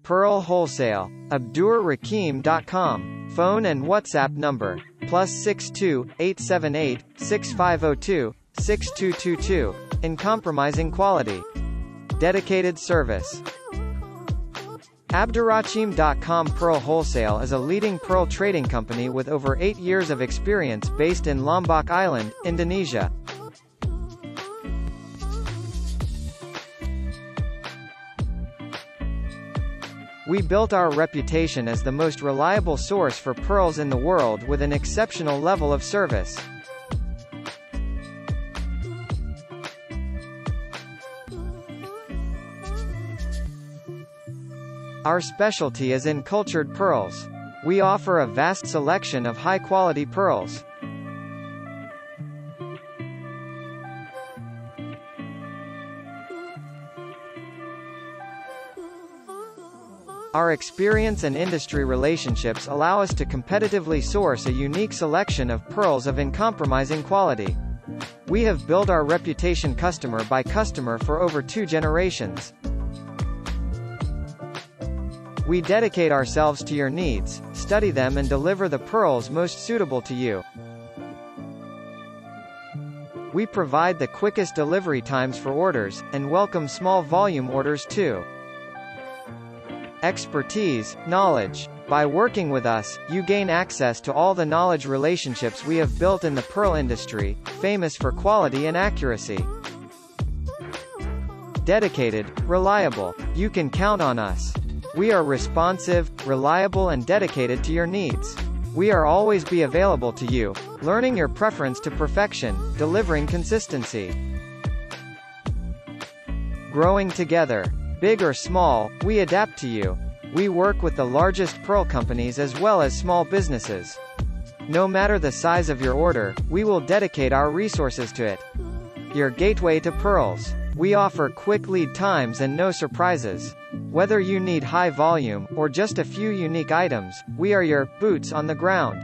Pearl Wholesale. AbdurRakim.com. Phone and WhatsApp number, +62 878 6502 6222. Uncompromising quality. Dedicated service. Abdurrahim.com. Pearl Wholesale is a leading pearl trading company with over 8 years of experience based in Lombok Island, Indonesia. We built our reputation as the most reliable source for pearls in the world with an exceptional level of service. Our specialty is in cultured pearls. We offer a vast selection of high-quality pearls. Our experience and industry relationships allow us to competitively source a unique selection of pearls of uncompromising quality. We have built our reputation customer by customer for over 2 generations. We dedicate ourselves to your needs, study them and deliver the pearls most suitable to you. We provide the quickest delivery times for orders, and welcome small volume orders too. Expertise, knowledge. By working with us, you gain access to all the knowledge relationships we have built in the pearl industry, famous for quality and accuracy. Dedicated, reliable. You can count on us. We are responsive, reliable and dedicated to your needs. We are always be available to you, learning your preference to perfection, delivering consistency. Growing together. Big or small, we adapt to you. We work with the largest pearl companies as well as small businesses. No matter the size of your order, we will dedicate our resources to it. Your gateway to pearls. We offer quick lead times and no surprises. Whether you need high volume, or just a few unique items, we are your boots on the ground.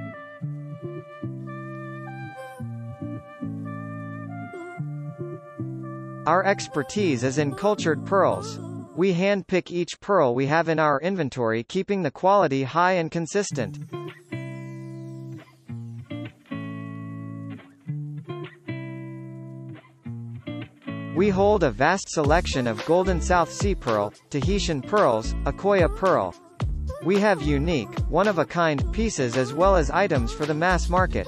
Our expertise is in cultured pearls. We hand-pick each pearl we have in our inventory, keeping the quality high and consistent. We hold a vast selection of golden South Sea pearl, Tahitian pearls, Akoya pearl. We have unique, one-of-a-kind pieces as well as items for the mass market.